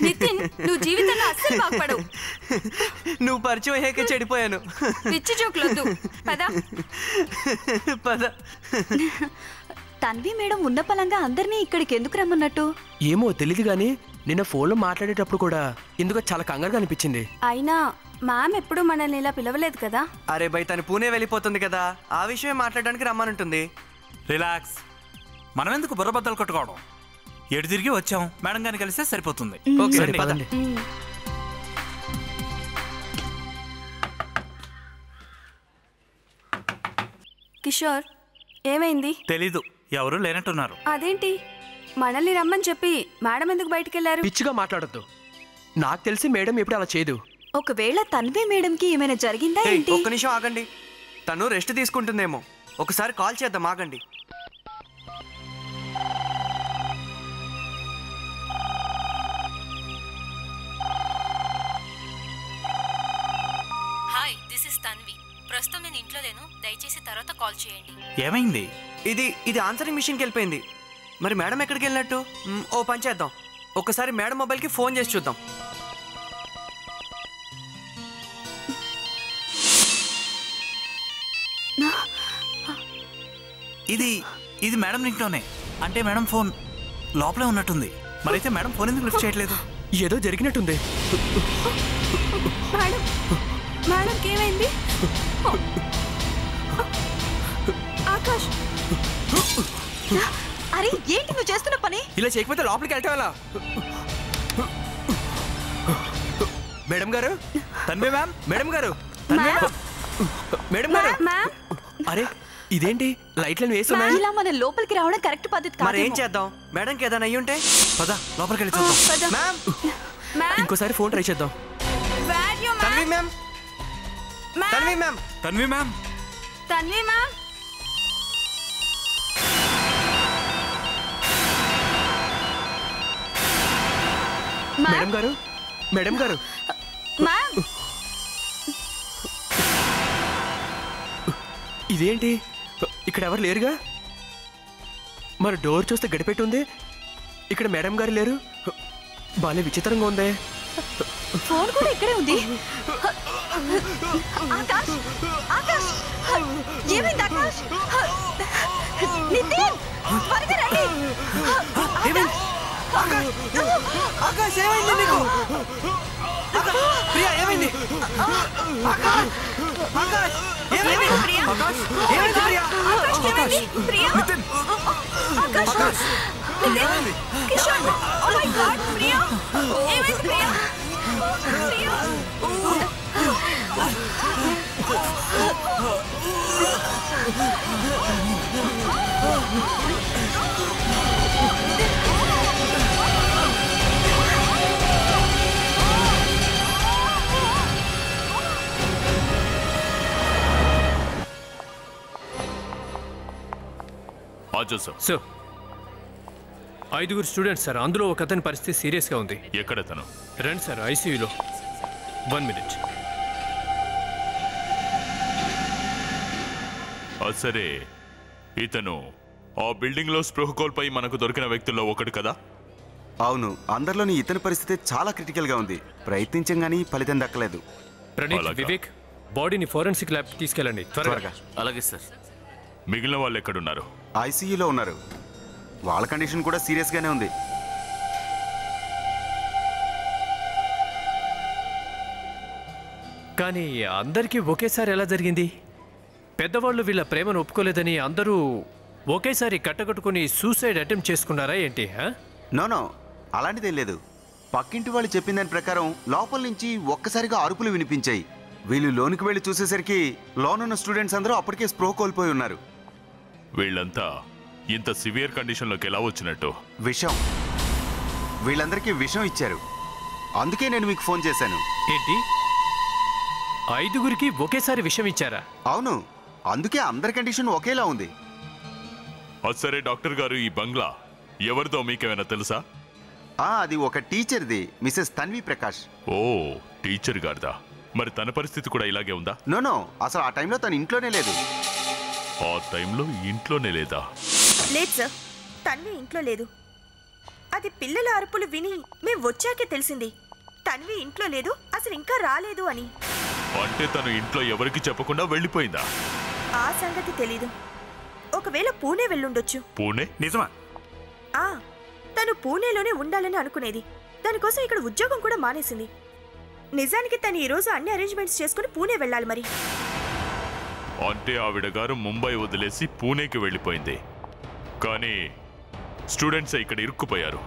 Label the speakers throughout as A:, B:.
A: నితిన్, నువ్వు జీవితంలో అస్సలు బాగుపడవు.
B: నువ్వు పరిచయం అయ్యాకే చెడిపోయాను.
A: పిచ్చి జోకులొద్దు, పద
B: పద.
C: తన్వి మేడం ఉన్న పలంగా అందరినీ ఇక్కడికి ఎందుకు రమ్మన్నట్టు?
B: ఏమో తెలీదు గానీ నిన్న ఫోన్లో మాట్లాడేటప్పుడు కూడా ఎందుకో చాలా కంగారుగా అనిపించింది.
A: అయినా మ్యామ్ ఎప్పుడు మనల్ని ఇలా పిలవలేదు కదా.
B: అరే బై, తను పూణే వెళ్ళిపోతుంది కదా, ఆ విషయమే మాట్లాడడానికి రమ్మనుంటుంది.
D: రిలాక్స్. మనం ఎందుకు బుర్రబద్దలు కొట్టుకోవడం? ఎటు తిరిగి వచ్చాం, మేడం గారిని కలిస్తే సరిపోతుంది.
A: కిషోర్, ఏమైంది?
D: తెలీదు, ఎవరు లేనట్టున్నారు.
A: అదేంటి మనల్ని రమ్మని చెప్పి మేడం ఎందుకు బయటికి వెళ్ళారు?
B: పిచ్చిగా మాట్లాడద్దు. నాకు తెలిసి మేడం ఎప్పుడు అలా చేయదు.
C: ఒకవేళ తన్వి మేడంకి ఏమైనా జరిగిందా ఏంటి?
B: ఒక్క నిమిషం ఆగండి, తను రెస్ట్ తీసుకుంటుందేమో. ఒకసారి కాల్ చేద్దాం, ఆగండి.
E: Hi, this is Tanvi. ప్రస్తుతం నేను ఇంట్లో లేను, దయచేసి తర్వాత కాల్ చేయండి.
D: ఏమైంది?
B: ఇది ఆన్సరింగ్ మిషన్కి వెళ్ళిపోయింది. మరి మేడం ఎక్కడికి వెళ్ళినట్టు? ఓ పని చేద్దాం, ఒకసారి మేడం మొబైల్కి ఫోన్ చేసి చూద్దాం.
D: ఇది మేడం ఇంట్లోనే. అంటే మేడం ఫోన్ లోపలే ఉన్నట్టుంది. మరైతే మేడం ఫోన్ ఎందుకు లిఫ్ట్ చేయట్లేదు?
B: ఏదో జరిగినట్టుంది.
A: మేడంకి ఏమైంది? ఆకాష్,
C: అరే ఏంటి నువ్వు చేస్తున్న పని?
B: ఇలా చేయకపోతే లోపలికి వెళ్తాం ఎలా? మేడం గారు, తన్వి మ్యామ్, మేడం గారు, మేడం గారు. అరే ఇదేంటి లైట్లను వేస్తున్నా?
C: ఇలా మన లోపలికి రావడం కరెక్ట్ పద్ధతి కాదు.
B: మరి ఏం చేద్దాం? మేడంకి ఏదైనా అయ్యి ఉంటే
D: పద లోపలికి వెళ్ళి చూద్దాం.
B: మ్యామ్, ఇంకోసారి ఫోన్ ట్రై చేద్దాం. Tanvi ma'am, Tanvi ma'am,
D: Tanvi ma'am,
A: Tanvi ma'am.
B: Madam గారు, మేడం గారు. ఇదేంటి ఇక్కడ ఎవరు లేరుగా? మరి డోర్ చూస్తే గడిపెట్టి ఉంది, ఇక్కడ మేడం గారు లేరు. బాలే విచిత్రంగా ఉందే.
C: ఫోన్ కూడా ఇక్కడే ఉంది. ఆకాష్, ఆకాష్, ఏమైంది ఆకాష్? నితిన్, త్వరగా రండి.
B: ఆకాష్, ఏమైంది నీకు? ప్రియా, ఏమైంది? ఆకాష్, ఏమైంది? ఆకాష్, ఏమైంది Priya?
A: Priya,
D: Nitin,
A: Akash, Nitin, Kishore, oh my god, Priya, ఏమైంది Priya? Priya,
F: sir, 5 students sir. అందులో ఒక అతని పరిస్థితి సీరియస్గా ఉంది.
G: ఎక్కడ తను?
F: రండి సార్, ఐసీయూలో. 1 మినిట్.
G: సరే, ఇతను ఆ బిల్డింగ్ లో స్పృహ కోల్పోయి మనకు దొరికిన వ్యక్తుల్లో ఒకటి కదా?
H: అవును, అందరిలోని ఇతని పరిస్థితి చాలా క్రిటికల్ గా ఉంది. ప్రయత్నించం గానీ ఫలితం దక్కలేదు.
F: ప్రణీత్, వివేక్, బాడీని ఫోరెన్సిక్ ల్యాబ్ తీసుకెళ్ళండి త్వరగా.
D: అలాగే సార్.
G: మిగిలిన వాళ్ళు ఎక్కడున్నారు?
H: ఐసీయూలో ఉన్నారు. వాళ్ళ కండిషన్ కూడా సీరియస్ గానే ఉంది.
F: కానీ అందరికీ ఒకేసారి ఎలా జరిగింది? పెద్దవాళ్ళు వీళ్ళ ప్రేమను ఒప్పుకోలేదని అందరూ ఒకేసారి కట్టకట్టుకుని సూసైడ్ అటెంప్ట్ చేసుకున్నారా ఏంటి?
H: నో, అలాంటిదేం లేదు. పక్కింటి వాళ్ళు చెప్పిన దాని ప్రకారం లోపల నుంచి ఒక్కసారిగా అరుపులు వినిపించాయి. వీళ్ళు లోనికి వెళ్ళి చూసేసరికి లోనున్న స్టూడెంట్స్ అందరూ అప్పటికే స్పృహ కోల్పోయి ఉన్నారు.
G: వీళ్ళంతా ఇంత సివియర్ కండిషన్లోకి ఎలా వచ్చినట్టు?
H: విషం, వీళ్ళందరికీ విషం ఇచ్చారు. అందుకే నేను మీకు ఫోన్ చేశాను.
F: ఏంటి, 5గురికి ఒకేసారి విషం ఇచ్చారా?
H: అవును, అందుకే అందరి కండిషన్ ఒకేలా ఉంది.
G: సరే డాక్టర్ గారు, ఈ బంగ్లా ఎవరిదో మీకేమైనా తెలుసా?
H: అది ఒక టీచర్ది, మిసెస్ తన్వి ప్రకాష్.
G: ఓ, టీచర్ గారిదా? మరి తన పరిస్థితి కూడా ఇలాగే ఉందా?
H: నో, అసలు ఆ టైంలో తను ఇంట్లోనే లేదు.
G: ఆ టైంలో ఇంట్లోనే లేదా?
I: లేదు సార్, తన్వి ఇంట్లో లేదు. అది పిల్లల అరుపులు విని మేము వచ్చాకే తెలిసింది తన్వి ఇంట్లో లేదు, అసలు ఇంకా రాలేదు అని.
G: అంటే తను ఇంట్లో ఎవరికి చెప్పకుండా వెళ్ళిపోయిందా?
I: ఆ సంగతి తెలీదు. ఒకవేళ పూణే వెళ్ళుండొచ్చు.
G: పూణే? నిజమా?
I: తను పూణేలోనే ఉండాలని అనుకునేది. దానికోసం ఇక్కడ ఉద్యోగం కూడా మానేసింది. నిజానికి తను ఈరోజు అన్ని అరేంజ్మెంట్స్ చేసుకుని పూణే వెళ్ళాలి. మరి
G: అంటే ఆవిడ గారు ముంబై వదిలేసి పూణేకి వెళ్ళిపోయింది. కానీ స్టూడెంట్స్ ఇక్కడ ఇరుక్కుపోయారు.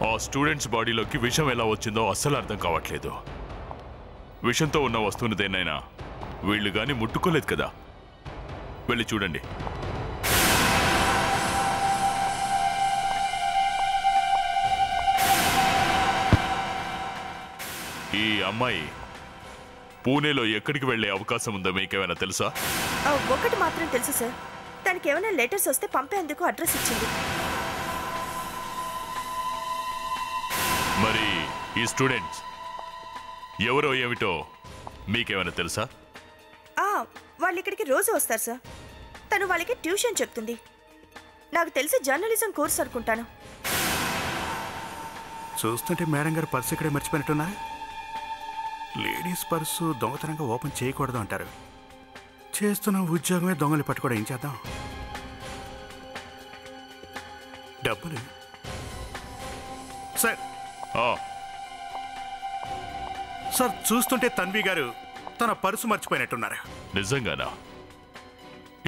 G: ఆ స్టూడెంట్స్ బాడీలోకి విషం ఎలా వచ్చిందో అస్సలు అర్థం కావట్లేదు. విషంతో ఉన్న వస్తువుని దేన్నైనా వీళ్ళు కానీ ముట్టుకోలేదు కదా. వెళ్ళి చూడండి. ఈ అమ్మాయి పూణేలో ఎక్కడికి వెళ్ళే అవకాశం ఉందో మీకేమైనా తెలుసా?
I: ఒకటి మాత్రం తెలుసు సార్, తనకి ఏమైనా లెటర్స్ వస్తే పంపేందుకు అడ్రస్ ఇచ్చింది.
G: మరి ఈ స్టూడెంట్స్ ఎవరో ఏమిటో మీకేమైనా తెలుసా?
I: వాళ్ళు ఇక్కడికి రోజు వస్తారు సార్. తను వాళ్ళకి ట్యూషన్ చెప్తుంది. నాకు తెలిసి జర్నలిజం కోర్స్ అనుకుంటాను.
J: చూస్తుంటే మేడం గారు పర్సు ఇక్కడే మర్చిపోయినట్టున్నారు. లేడీస్ పర్సు దొంగతనంగా ఓపెన్ చేయకూడదు అంటారు. చేస్తున్న ఉద్యోగమే దొంగలు పట్టుకోవడం. ఏం చేద్దాం? డబ్బులు సార్. సార్ చూస్తుంటే తన్వి గారు తన పర్సు మర్చిపోయినట్టున్నారు.
G: నిజంగానా?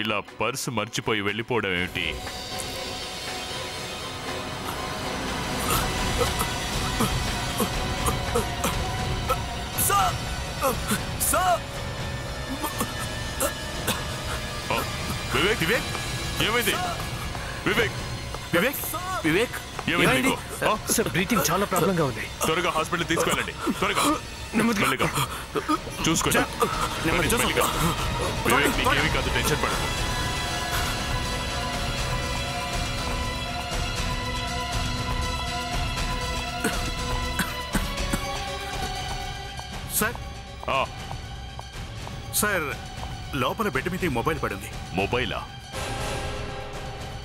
G: ఇలా పర్సు మర్చిపోయి వెళ్ళిపోవడం ఏమిటి? వివేక్, వివేక్ ఏమైంది? వివేక్, వివేక్, వివేక్ ఏమైంది?
F: బ్రీతింగ్ చాలా ప్రాబ్లంగా ఉంది.
G: త్వరగా హాస్పిటల్ తీసుకెళ్ళండి. త్వరగా చూసుకోండి. వివేక్ నీకేమి కాదు, టెన్షన్ పడదు.
J: సార్ సార్ లోపల బెడ్ మీద మొబైల్ పడింది.
G: మొబైలా?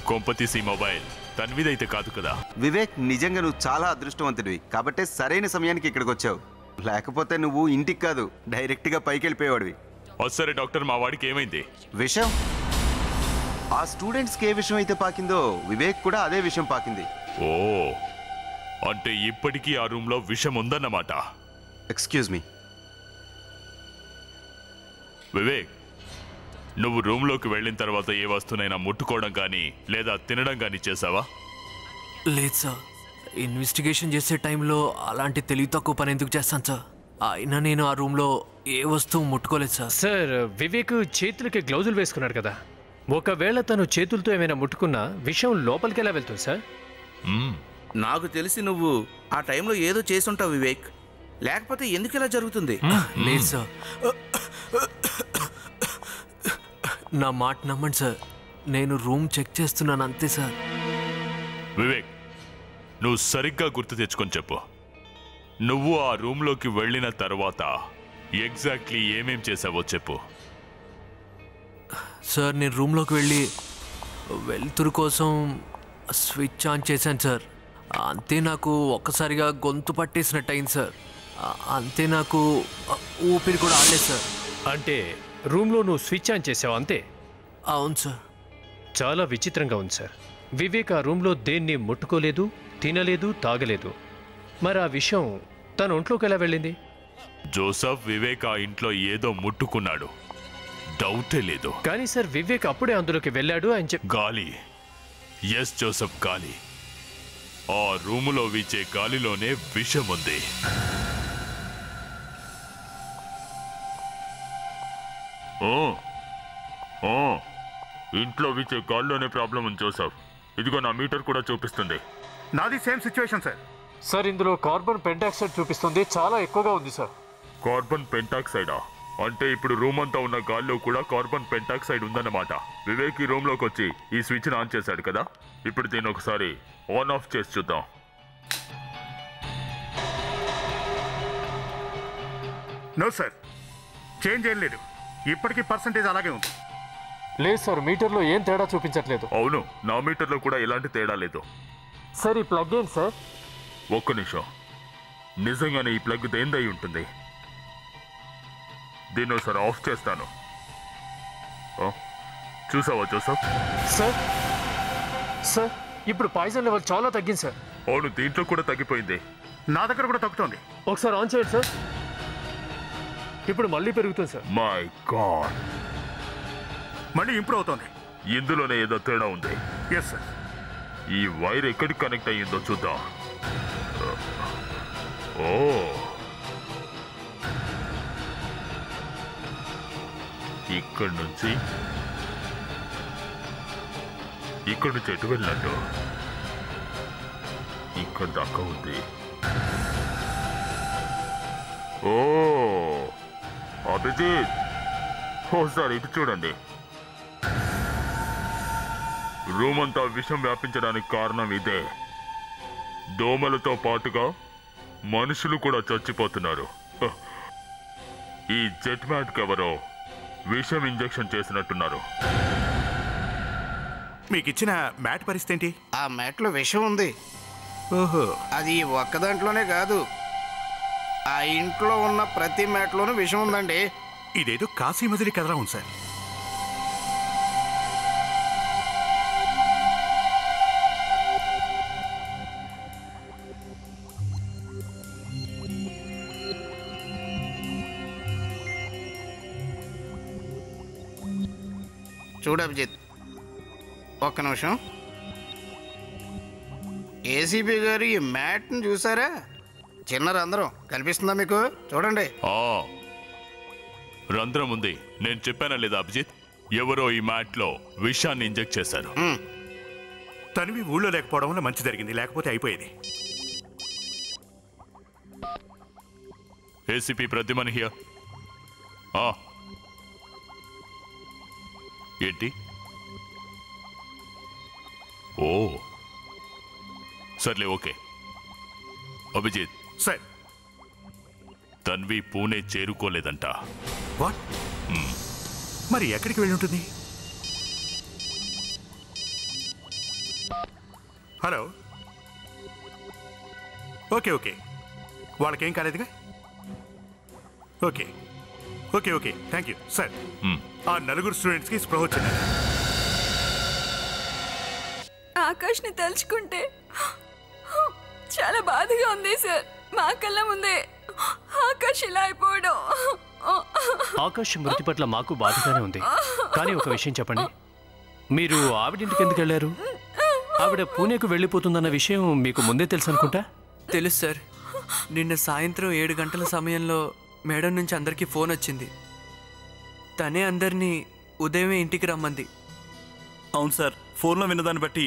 G: కొంపతీసి మొబైల్ తన్విదైతే కాదు కదా?
H: వివేక్, నిజంగా నువ్వు చాలా అదృష్టవంతుడివి కాబట్టే సరైన సమయానికి ఇక్కడికి వచ్చావు. లేకపోతే నువ్వు ఇంటికి కాదు డైరెక్ట్ గా పైకి వెళ్ళిపోయేవాడివి.
G: సరే డాక్టర్, మా వాడికి ఏమైంది?
H: విషయం? ఆ స్టూడెంట్స్ కి ఏ విషయం అయితే పాకిందో వివేక్ కూడా అదే విషయం పాకింది.
G: ఓ, అంటే ఇప్పటికీ ఆ రూమ్ లో విషం ఉందన్నమాట.
H: Excuse me.
G: వివేక్, నువ్వు రూమ్ లోకి వెళ్ళిన తర్వాత ఏ వస్తువునైనా ముట్టుకోవడం కానీ లేదా తినడం కానీ చేసావా?
K: లేదు సార్. ఇన్వెస్టిగేషన్ చేసే టైంలో అలాంటి తెలివి తక్కువ పని ఎందుకు చేస్తాను సార్? అయినా నేను ఆ రూమ్లో ఏ వస్తువు ముట్టుకోలేదు సార్.
F: సార్, వివేక్ చేతులకి గ్లౌజులు వేసుకున్నాడు కదా, ఒకవేళ తను చేతులతో ఏమైనా ముట్టుకున్నా విషయం లోపలికి ఎలా వెళ్తుంది సార్?
L: నాకు తెలిసి నువ్వు ఆ టైంలో ఏదో చేసుంటావు వివేక్, లేకపోతే ఎందుకు ఇలా జరుగుతుంది?
K: లేదు సార్, నా మాట నమ్మండి సార్. నేను రూమ్ చెక్ చేస్తున్నాను అంతే సార్.
G: వివేక్, నువ్వు సరిగ్గా గుర్తు తెచ్చుకొని చెప్పు. నువ్వు ఆ రూమ్లోకి వెళ్ళిన తర్వాత ఎగ్జాక్ట్లీ ఏమేం చేసావో చెప్పు.
K: సార్, నేను రూమ్లోకి వెళ్ళి వెలుతురు కోసం స్విచ్ ఆన్ చేశాను సార్. అంతే నాకు ఒక్కసారిగా గొంతు పట్టేసినట్టు అయింది సార్. అంతే నాకు ఊపిరి కూడా ఆడలేదు సార్.
F: అంటే రూమ్లో నువ్వు స్విచ్ ఆన్ చేసావు అంతే?
K: అవును సార్.
F: చాలా విచిత్రంగా ఉంది సార్. వివేక్ ఆ రూమ్లో దేన్ని ముట్టుకోలేదు, తినలేదు, తాగలేదు. మరి ఆ విషయం తన ఒంట్లోకి ఎలా వెళ్ళింది?
G: జోసఫ్, వివేక్ ఆ ఇంట్లో ఏదో ముట్టుకున్నాడు, డౌటే లేదు.
F: కానీ సార్, వివేక్ అప్పుడే అందులోకి వెళ్ళాడు అని
G: గాలి. ఎస్ జోసఫ్, గాలి. ఆ రూములో వీచే గాలిలోనే విషం ఉంది. ఇంట్లో వీచే గాలిలోనే ప్రాబ్లం ఉంది జోసఫ్. ఇదిగో నా మీటర్ కూడా చూపిస్తుంది.
J: నాది సేమ్ సిచ్యువేషన్ సార్.
F: సార్, ఇందులో కార్బన్ పెంటాక్సైడ్ చూపిస్తుంది, చాలా ఎక్కువగా ఉంది సార్.
G: కార్బన్ పెంటాక్సైడా? అంటే ఇప్పుడు రూమ్ అంతా ఉన్న గాల్లో కూడా కార్బన్ పెంటాక్సైడ్ ఉందన్నమాట. వివేక్ ఈ రూమ్లోకి వచ్చి ఈ స్విచ్ని ఆన్ చేశాడు కదా, ఇప్పుడు దీన్ని ఒకసారి ఆన్ ఆఫ్ చేసి చూద్దాం.
J: నో సార్, చేంజ్ ఏం లేదు. ఇప్పటికీ పర్సంటేజ్ అలాగే ఉంది.
F: లేదు సార్, మీటర్లో ఏం తేడా చూపించట్లేదు.
G: అవును, నా మీటర్లో కూడా ఎలాంటి తేడా లేదు.
F: సార్ ఈ ప్లగ్ ఏంటి సార్?
G: ఒక్క నిమిషం. నిజంగానే ఈ ప్లగ్ దేందై ఉంటుంది. దీన్ని ఒకసారి ఆఫ్ చేస్తాను. చూసావా జోసఫ్?
F: సార్ సార్ ఇప్పుడు పాయిజన్ లెవెల్ చాలా తగ్గింది సార్.
G: అవును, దీంట్లో కూడా తగ్గిపోయింది.
J: నా దగ్గర కూడా తగ్గుతోంది.
F: ఒకసారి ఆన్ చేయండి సార్. ఇప్పుడు మళ్ళీ పెరుగుతుంది సార్.
G: మై గాడ్,
J: మళ్ళీ ఇంప్రూవ్ అవుతోంది.
G: ఇందులోనే ఏదో తేడా ఉంది.
J: Yes sir.
G: ఈ వైర్ ఎక్కడికి కనెక్ట్ అయ్యిందో చూద్దాం. ఓ, ఇక్కడి నుంచి ఎటు వెళ్ళినట్టు ఇక్కడ దాకా ఉంది. ఓ అభిజిత్, ఓసారి ఇటు చూడండి. రూమ్ అంతా విషం వ్యాపించడానికి కారణం ఇదే. దోమలతో పాటుగా మనుషులు కూడా చచ్చిపోతున్నారు. ఈ జెట్ మ్యాట్కి ఎవరో విషం ఇంజెక్షన్ చేసినట్టున్నారు.
J: మీకు ఇచ్చిన మ్యాట్ పరిస్థితి ఏంటి?
L: ఆ మ్యాట్లో విషం ఉంది.
J: ఓహో,
L: అది ఒక్క దాంట్లోనే కాదు, ఆ ఇంట్లో ఉన్న ప్రతి మ్యాట్లోనూ విషం ఉందండి.
J: ఇదేదో కాశీ మజిలీ కథలా ఉంది సార్.
L: చూడు అభిజిత్, ఒక్క నిమిషం. ఏసీబీ గారు ఈ మ్యాట్ని చూసారా? చిన్న రంధ్రం కనిపిస్తుందా మీకు? చూడండి.
G: రంధ్రం ఉంది. నేను చెప్పానా లేదా అభిజిత్? ఎవరో ఈ మ్యాట్ లో విషాన్ని ఇంజెక్ట్ చేశారు.
J: తనివి ఊళ్ళో లేకపోవడం వల్ల మంచి జరిగింది, లేకపోతే అయిపోయేది.
G: ACP Pradyuman here. ఏంటి? ఓ సర్లే, ఓకే. అభిజిత్
J: సార్,
G: తన్వి పూణే చేరుకోలేదంట.
J: వాట్? మరి ఎక్కడికి వెళ్ళి ఉంటుంది? హలో, ఓకే ఓకే, వాళ్ళకేం కాలేదుగా? Okay okay okay, thank you sir. ఆ నలుగురు స్టూడెంట్స్కి స్పృహ వచ్చింది.
A: ఆకాష్ని తలుచుకుంటే చాలా బాధగా ఉంది సార్. మా కళ్ళ ముందే ఆకాష్ ఇలా అయిపోవడం.
F: ఆకాష్ మృతి పట్ల మాకు బాధగానే ఉంది. కానీ ఒక విషయం చెప్పండి, మీరు ఆవిడింటికి ఎందుకు వెళ్ళారు? ఆవిడ పూణేకు వెళ్ళిపోతుందన్న విషయం మీకు ముందే తెలుసు అనుకుంటా.
K: తెలుసు సార్. నిన్న సాయంత్రం 7 గంటల సమయంలో మేడం నుంచి అందరికీ ఫోన్ వచ్చింది. తనే అందరినీ ఉదయమే ఇంటికి రమ్మంది.
M: అవును సార్, ఫోన్లో విన్నదాన్ని బట్టి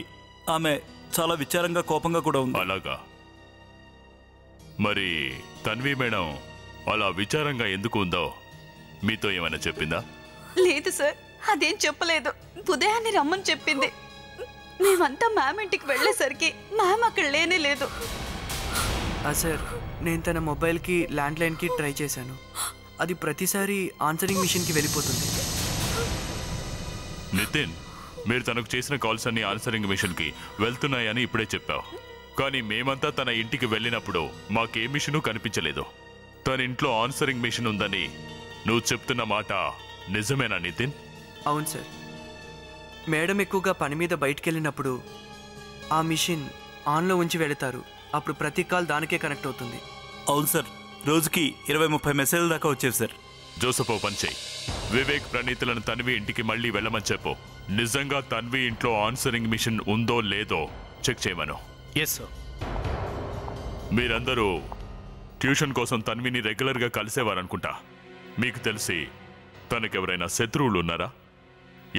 M: ఆమె చాలా విచారంగా కోపంగా కూడా ఉంది.
G: అలాగా? మరి తన్వి మేడం అలా విచారంగా ఎందుకు ఉందో మీతో ఏమైనా చెప్పిందా?
C: లేదు సార్, అదేం చెప్పలేదు. ఉదయాన్నే రమ్మని చెప్పింది. మేమంతా మ్యామ్ ఇంటికి వెళ్ళేసరికి మ్యామ్ అక్కడ లేనే లేదు.
K: సార్, నేను తన మొబైల్కి ల్యాండ్లైన్కి ట్రై చేశాను. అది ప్రతిసారి ఆన్సరింగ్ మిషన్కి వెళ్ళిపోతుంది.
G: నితిన్, మీరు తనకు చేసిన కాల్స్ అన్ని ఆన్సరింగ్ మిషన్కి వెళ్తున్నాయని ఇప్పుడే చెప్పావు. కానీ మేమంతా తన ఇంటికి వెళ్ళినప్పుడు మాకే మిషను కనిపించలేదు. తన ఇంట్లో ఆన్సరింగ్ మిషన్ ఉందని నువ్వు చెప్తున్న మాట నిజమేనా నితిన్?
K: అవును సార్. మేడం ఎక్కువగా పని మీద బయటికి వెళ్ళినప్పుడు ఆ మిషన్ ఆన్లో ఉంచి వెళతారు. అప్పుడు ప్రతి కాల్ దానికే కనెక్ట్ అవుతుంది.
M: అవును సార్, రోజుకి 20-30 మెసేజ్ల దాకా వచ్చేవి సార్.
G: జోసఫ్, పంచేయి. వివేక్, ప్రణీతులను తన్వి ఇంటికి మళ్ళీ వెళ్ళమని చెప్పు. నిజంగా తన్వి ఇంట్లో ఆన్సరింగ్ మిషన్ ఉందో లేదో చెక్ చేయమను.
F: Yes sir.
G: మీరందరూ ట్యూషన్ కోసం తన్విని రెగ్యులర్గా కలిసేవారనుకుంటా. మీకు తెలిసి తనకెవరైనా శత్రువులు ఉన్నారా?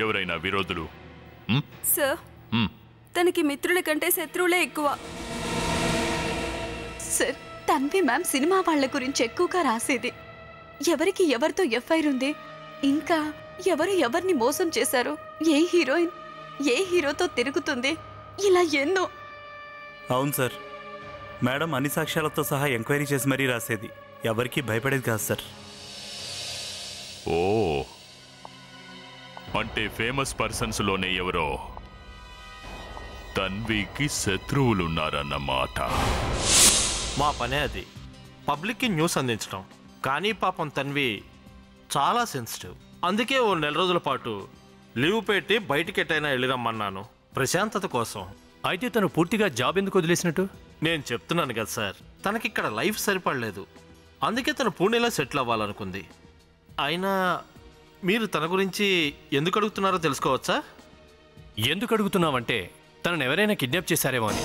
G: ఎవరైనా విరోధులు?
A: సార్, తనకి మిత్రుల కంటే శత్రువులే ఎక్కువ.
C: సార్, తన్వి మ్యామ్ సినిమా వాళ్ళ గురించి ఎక్కువగా రాసేది. ఎవరికి ఎవరితో ఎఫ్ఐఆర్ ఉంది, ఇంకా ఎవరు ఎవరిని మోసం చేశారు, ఏ హీరోయిన్ ఏ హీరోతో తిరుగుతుంది, ఇలా ఎన్నో.
M: అవును సార్, మేడం అన్ని సాక్ష్యాలతో సహా ఎంక్వైరీ చేసి మరీ రాసేది. ఎవరికి భయపడేది కాదు సార్.
G: ఓ, అంటే ఫేమస్ పర్సన్స్ లోనే ఎవరో తన్వికి శత్రువులున్నారన్నమాట.
N: మా పనే అది, పబ్లిక్కి న్యూస్ అందించడం. కానీ పాపం తన్వి చాలా సెన్సిటివ్. అందుకే ఓ 4 రోజుల పాటు లీవ్ పెట్టి బయటికి ఎట్టయినా వెళ్ళిరమ్మన్నాను, ప్రశాంతత కోసం.
F: అయితే తను పూర్తిగా జాబ్ ఎందుకు వదిలేసినట్టు?
N: నేను చెప్తున్నాను కదా సార్, తనకిక్కడ లైఫ్ సరిపడలేదు. అందుకే తను పూణేలో సెటిల్ అవ్వాలనుకుంది. అయినా మీరు తన గురించి ఎందుకు అడుగుతున్నారో తెలుసుకోవచ్చా?
F: ఎందుకు అడుగుతున్నావంటే తనను ఎవరైనా కిడ్నాప్ చేశారేమో అని.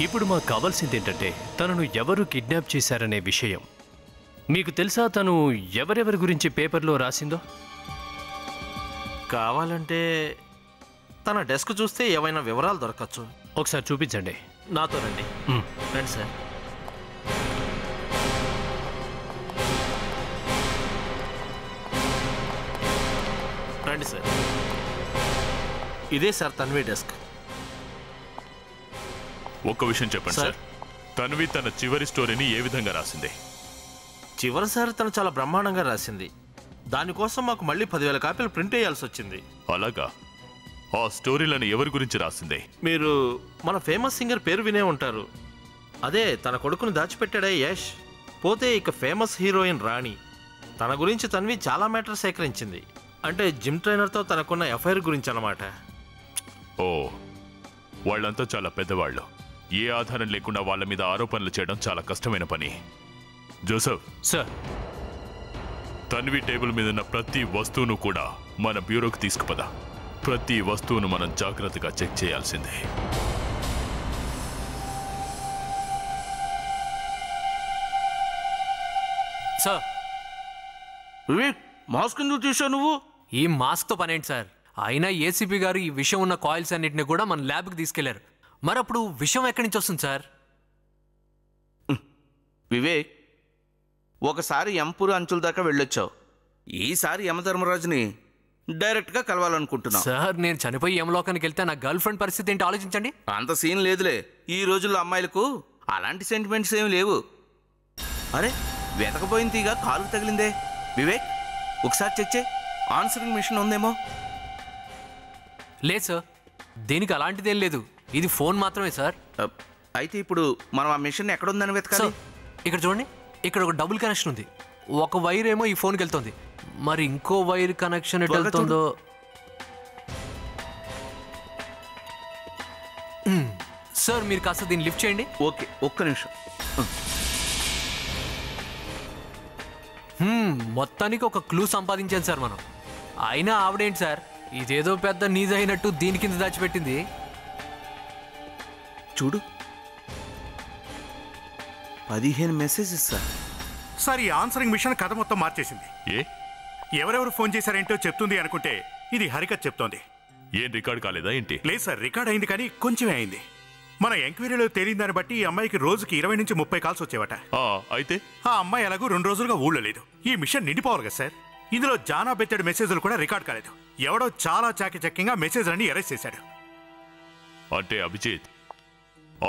F: ఇప్పుడు మాకు కావాల్సింది ఏంటంటే తనను ఎవరు కిడ్నాప్ చేశారనే విషయం. మీకు తెలుసా తను ఎవరెవరి గురించి పేపర్లో రాసిందో?
N: కావాలంటే తన డెస్క్ చూస్తే ఏవైనా వివరాలు దొరకచ్చు.
F: ఒకసారి చూపించండి.
N: నాతో రండి. రండి సార్. రండి సార్. ఇదే సార్ తన్వి డెస్క్.
G: ఒక్క విషయం చెప్పండి సార్, తన్వి తన చివరి స్టోరీని ఏ విధంగా రాసింది?
N: చివరిసారి తను చాలా బ్రహ్మాండంగా రాసింది. దానికోసం మాకు మళ్ళీ 10,000 కాపీలు ప్రింట్ వేయాల్సి వచ్చింది.
G: అలాగా? ఆ స్టోరీలను ఎవరి గురించి రాసింది?
N: మీరు మన ఫేమస్ సింగర్ పేరు వినే ఉంటారు. అదే తన కొడుకుని దాచిపెట్టాడే యష్. పోతే ఇక ఫేమస్ హీరోయిన్ రాణి. తన గురించి తన్వి చాలా మ్యాటర్ సేకరించింది. అంటే జిమ్ ట్రైనర్తో తనకున్న ఎఫ్ఐఆర్ గురించి అన్నమాట.
G: ఓ, వాళ్ళంతా చాలా పెద్దవాళ్ళు. ఏ ఆధారం లేకుండా వాళ్ళ మీద ఆరోపణలు చేయడం చాలా కష్టమైన పని. జోసెఫ్
F: సార్,
G: తన్వి టేబుల్ మీద ఉన్న ప్రతి వస్తువును కూడా మన బ్యూరోకి తీసుకుపద. ప్రతి వస్తువును మనం జాగ్రత్తగా చెక్ చేయాల్సిందే.
K: సార్,
L: మాస్క్ ఎందుకు తీసావు నువ్వు?
K: ఈ మాస్క్తో పనేంటి సార్? అయినా ఏసీపీ గారు ఈ విషయం ఉన్న కాయిల్స్ అన్నింటినీ కూడా మన ల్యాబ్కి తీసుకెళ్లారు. మరి అప్పుడు విషయం ఎక్కడి నుంచి వస్తుంది సార్?
L: వివేక్, ఒకసారి ఎంపూరు అంచుల దాకా వెళ్ళొచ్చావు. ఈసారి యమధర్మరాజుని డైరెక్ట్గా కలవాలనుకుంటున్నావు.
K: సార్, నేను చనిపోయి యమలోకానికి వెళ్తే నా గర్ల్ ఫ్రెండ్ పరిస్థితి ఏంటి ఆలోచించండి.
L: అంత సీన్ లేదులే. ఈ రోజుల్లో అమ్మాయిలకు అలాంటి సెంటిమెంట్స్ ఏమి లేవు. అరే, వెతకపోయిన తీగా కాలుకు తగిలిందే. వివేక్, ఒకసారి చెక్ చేయి, ఆన్సరింగ్ మిషన్ ఉందేమో.
K: లేదు సార్, దీనికి అలాంటిదేం లేదు. ఇది ఫోన్ మాత్రమే సార్.
L: అయితే ఇప్పుడు మనం ఆ మిషన్ ఎక్కడుందని వెతకాలి?
K: ఇక్కడ చూడండి, ఇక్కడ ఒక డబుల్ కనెక్షన్ ఉంది. ఒక వైర్ ఏమో ఈ ఫోన్కి వెళ్తుంది, మరి ఇంకో వైర్ కనెక్షన్ ఎటు వెళ్తుందో. సార్, మీరు కాస్త దీన్ని లిఫ్ట్ చేయండి.
L: ఓకే, ఒక్క నిమిషం.
K: మొత్తానికి ఒక క్లూ సంపాదించాను సార్ మనం. అయినా ఆవిడేంటి సార్, ఇదేదో పెద్ద నీదైనట్టు దీని కింద దాచిపెట్టింది.
L: చూడు, 15 మెసేజెస్ సార్.
J: సార్, ఈ ఆన్సరింగ్ మిషన్ కథ మొత్తం మార్చేసింది. ఎవరెవరు ఫోన్ చేశారేంటో చెప్తుంది అనుకుంటే ఇది హరికత్ చెప్తోంది.
G: ఏం రికార్డ్ కాలేదా ఏంటి?
J: లేదు సార్, రికార్డ్ అయింది కానీ కొంచెమే అయింది. మన ఎంక్వైరీలో తేలిన దాన్ని బట్టి ఈ అమ్మాయికి రోజుకి 20 నుంచి 30 కాల్స్ వచ్చేవట.
G: అయితే
J: ఆ అమ్మాయి ఎలాగో 2 రోజులుగా ఊళ్ళో లేదు. ఈ మిషన్ నిండిపోవాలి కదా సార్. ఇందులో జానా బెత్తడి మెసేజ్లు కూడా రికార్డ్ కాలేదు. ఎవడో చాలా చాకచక్యంగా మెసేజ్లన్నీ ఎరేస్ చేశాడు.
G: అంటే అభిజిత్,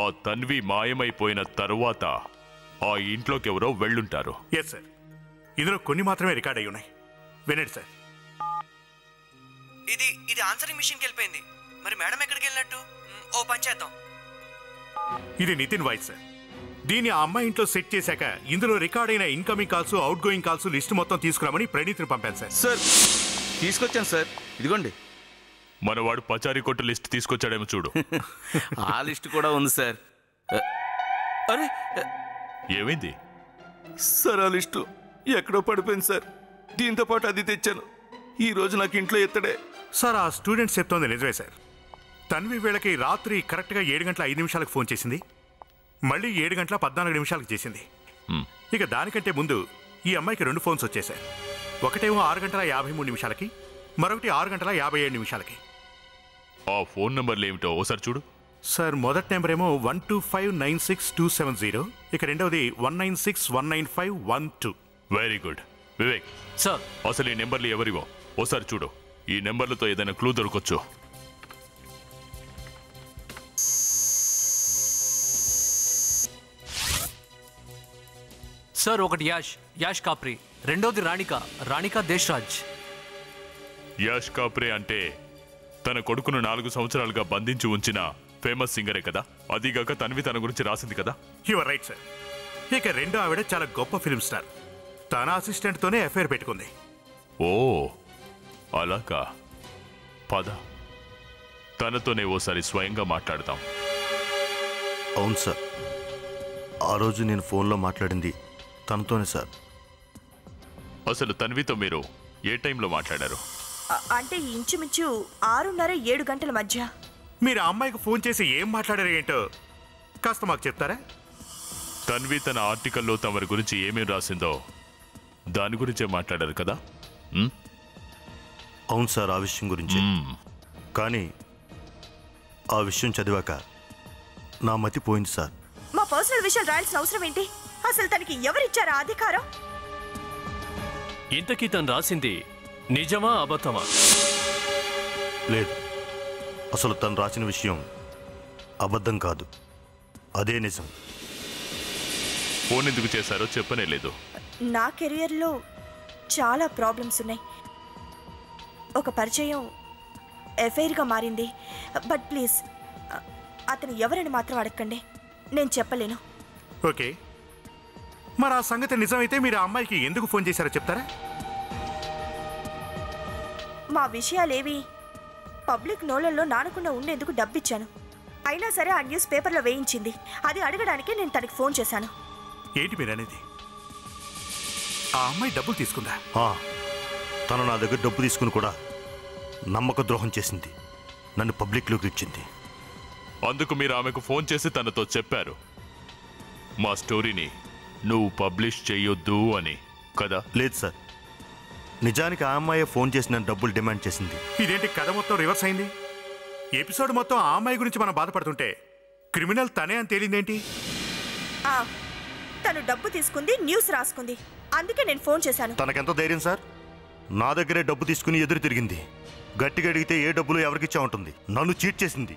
G: ఆ తన్వి మాయమైపోయిన తరువాత ఆ ఇంట్లోకి ఎవరో వెళ్ళుంటారు.
J: ఎస్ సార్, ఇందులో కొన్ని మాత్రమే రికార్డ్ అయి ఉన్నాయి. వినండి సార్.
B: ఇది ఆన్సరింగ్ మిషన్కి వెళ్ళిపోయింది. మరి మేడం ఎక్కడికి వెళ్ళినట్టు? ఓ పని చేద్దాం.
J: ఇది నితిన్ వాయిస్ సార్. దీన్ని ఆ అమ్మాయి ఇంట్లో సెట్ చేశాక ఇందులో రికార్డ్ అయిన incoming calls, out going calls list మొత్తం తీసుకురామని ప్రణీత్ని పంపాను సార్.
L: సార్, తీసుకొచ్చాను సార్, ఇదిగోండి.
G: మనవాడు పచారీ కొట్టు లిస్ట్ తీసుకొచ్చాడేమో చూడు.
L: ఆ లిస్ట్ కూడా ఉంది సార్. అరే,
G: ఏమైంది
L: సార్? ఆ లిస్టు ఎక్కడో పడిపోయింది సార్. దీంతో పాటు అది తెచ్చాను. ఈ రోజు నాకు ఇంట్లో ఎత్తడే.
J: సార్, ఆ స్టూడెంట్స్ చెప్తోంది నిజమే సార్. తన్వి వీళ్ళకి రాత్రి కరెక్ట్గా 7:05 ఫోన్ చేసింది. మళ్ళీ 7:14 చేసింది. ఇక దానికంటే ముందు ఈ అమ్మాయికి 2 ఫోన్స్ వచ్చేసాయి. ఒకటేమో 6:53 మరొకటి 6:57.
G: ఆ ఫోన్ నంబర్లు ఏమిటో ఓసారి చూడు.
J: సార్, మొదటి నెంబర్ ఏమో 12596-270. ఇక రెండవది 196-195-12.
G: Very good. వివేక్
K: సార్,
G: అసలు ఈ నెంబర్లు ఎవరివో ఓసారి చూడు. ఈ నెంబర్లతో ఏదైనా క్లూ దొరకొచ్చు.
K: సార్, ఒకటి యాష్ కాప్రి, రెండోది రాణికా దేశ్రాజ్.
G: యాష్ కాప్రే అంటే తన కొడుకును 4 సంవత్సరాలుగా బంధించి ఉంచిన ఫేమస్ సింగరే కదా, అదిగాక తన్వి తన గురించి రాసింది కదా.
J: Your right sir. ఇక రెండో ఆవిడ చాలా గొప్ప ఫిల్మ్ స్టార్. తన అసిస్టెంట్తోనే అఫైర్ పెట్టుకుంది.
G: ఓ అలాగా, పద తనతోనే ఓసారి స్వయంగా మాట్లాడతాం.
O: అవును సార్, ఆ రోజు నేను ఫోన్లో మాట్లాడింది తనతోనే సార్.
G: అసలు తన్వితో మీరు ఏ టైంలో మాట్లాడారు?
I: అంటే ఇంచుమించు 6:30-7 గంటల మధ్య.
J: మీరు ఆ అమ్మాయికి ఫోన్ చేసి ఏం మాట్లాడారు ఏంటో కాస్త మాకు చెప్తారా?
G: తన్వి తన ఆర్టికల్లో తమరి గురించి ఏమేం రాసిందో దాని గురించే మాట్లాడారు కదా.
O: అవును సార్, ఆ విషయం గురించి. కానీ ఆ విషయం చదివాక నా మతి పోయింది సార్.
I: మా పర్సనల్ విషయాలు రాయాల్సిన అవసరం ఏంటి? అసలు తనకి ఎవరిచ్చారా అధికారం?
F: ఇంతకీ తను రాసింది నిజమా అబద్ధమా?
O: లేదు, అసలు తను రాసిన విషయం అబద్ధం కాదు, అదే నిజం.
G: ఫోన్ ఎందుకు చేశారో చెప్పనే లేదు.
I: నా కెరియర్లో చాలా ప్రాబ్లమ్స్ ఉన్నాయి. ఒక పరిచయం ఎఫైర్గా మారింది. బట్ ప్లీజ్ అతను ఎవరని మాత్రం అడగండి, నేను చెప్పలేను.
J: ఓకే, మరి ఆ సంగతి నిజమైతే మీరు ఆ అమ్మాయికి ఎందుకు ఫోన్ చేశారో చెప్తారా?
I: మా విషయాలేవి పబ్లిక్ నోళ్ళల్లో నానకుండా ఉండేందుకు డబ్బిచ్చాను. అయినా సరే ఆ న్యూస్ పేపర్లో వేయించింది. అది అడగడానికే నేను తనకి ఫోన్ చేశాను.
J: ఏంటి మీరు అనేది? ఆ అమ్మాయి డబ్బులు తీసుకుందా?
O: తను నా దగ్గర డబ్బు తీసుకుని కూడా నమ్మక ద్రోహం చేసింది, నన్ను పబ్లిక్లోకి ఇచ్చింది.
G: అందుకు మీరు ఆమెకు ఫోన్ చేసి తనతో చెప్పారు మా స్టోరీని నువ్వు పబ్లిష్ చేయొద్దు అని కదా?
O: లేదు సార్, నిజానికి ఆ అమ్మాయి ఫోన్ చేసి నన్ను డబ్బులు డిమాండ్ చేసింది.
J: ఇదేంటి కథ మొత్తం రివర్స్ అయింది? ఎపిసోడ్ మొత్తం ఆ అమ్మాయి గురించి మనం బాధపడుతుంటే క్రిమినల్ తనే అని తేలిందేంటి?
I: తను డబ్బు తీసుకుంది, న్యూస్ రాసుకుంది, అందుకే నేను ఫోన్ చేశాను.
O: తనకెంత ధైర్యం సార్? నా దగ్గరే డబ్బు తీసుకుని ఎదురు తిరిగింది. గట్టిగా అడిగితే ఏ డబ్బులు ఎవరికిచ్చా ఉంటుంది. నన్ను చీట్ చేసింది.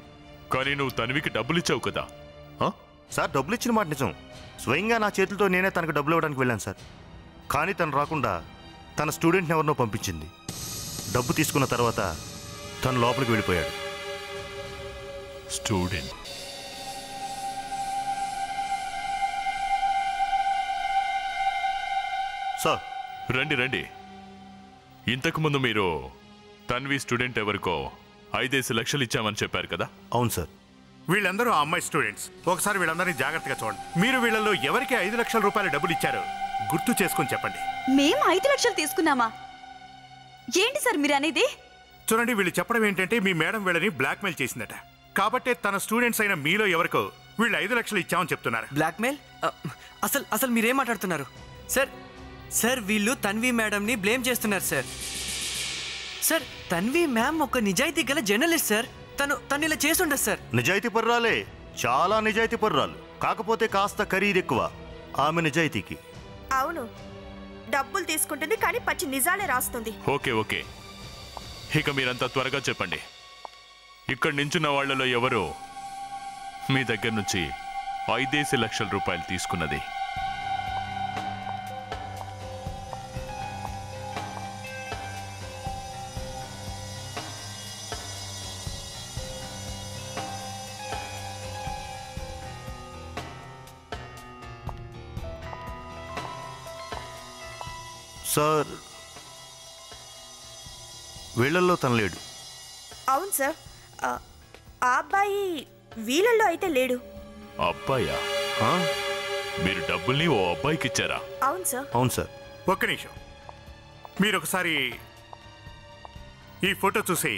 G: కానీ నువ్వు తన్వికి డబ్బులు ఇచ్చావు కదా?
O: సార్, డబ్బులు ఇచ్చిన మాట నిజం. స్వయంగా నా చేతులతో నేనే తనకు డబ్బులు ఇవ్వడానికి వెళ్ళాను సార్. కానీ తను రాకుండా తన స్టూడెంట్ని ఎవరినో పంపించింది. డబ్బు తీసుకున్న తర్వాత తను లోపలికి వెళ్ళిపోయాడు.
G: స్టూడెంట్?
O: సార్
G: రండి రండి. ఇంతకుముందు మీరు తన్వి స్టూడెంట్ ఎవరికో 5 లక్షలు ఇచ్చామని చెప్పారు కదా?
O: అవును సార్.
J: వీళ్ళందరూ ఆ అమ్మాయి స్టూడెంట్స్. ఒకసారి వీళ్ళందరినీ జాగ్రత్తగా చూడండి. మీరు వీళ్ళలో ఎవరికి 5 లక్షల రూపాయల డబ్బులు ఇచ్చారో గుర్తు చేసుకొని చెప్పండి.
C: మేము 5 లక్షలు తీసుకున్నామా? ఏంటి సార్ మీరు అనేది?
J: చూడండి, వీళ్ళు చెప్పడం ఏంటంటే మీ మేడం వీళ్ళని బ్లాక్మెయిల్ చేసిందట. కాబట్టే తన స్టూడెంట్స్ అయిన మీలో ఎవరికో వీళ్ళు 5 లక్షలు ఇచ్చామని చెప్తున్నారు.
B: బ్లాక్మెయిల్? అసలు మీరేం మాట్లాడుతున్నారు సార్? సార్, వీళ్ళు తన్వి మేడంని బ్లేమ్ చేస్తున్నారు సార్. సార్, తన్వి మ్యామ్ ఒక నిజాయితీ గల జర్నలిస్ట్ సార్. తను ఇలా చేసుండదు సార్.
O: నిజాయితీ పర్రాలే, చాలా నిజాయితీ పర్రాలు. కాకపోతే కాస్త ఖరీదు ఎక్కువ ఆమె నిజాయితీకి.
I: అవును, డబ్బులు తీసుకుంటుంది కానీ పచ్చి నిజాలే రాస్తుంది.
G: ఓకే ఓకే, ఇక మీరంతా త్వరగా చెప్పండి. ఇక్కడ నించున్న వాళ్లలో ఎవరు మీ దగ్గర నుంచి 5 లక్షల రూపాయలు తీసుకున్నది?
O: సార్, వీళ్ళల్లో తను లేడు.
I: అవును సార్, ఆ అబ్బాయి వీళ్ళల్లో అయితే లేడు.
G: అబ్బాయా? మీరు డబ్బుల్ని ఓ అబ్బాయికి ఇచ్చారా?
I: అవును సార్.
O: అవును సార్.
J: ఒక్క నిమిషం, మీరు ఒకసారి ఈ ఫోటో చూసి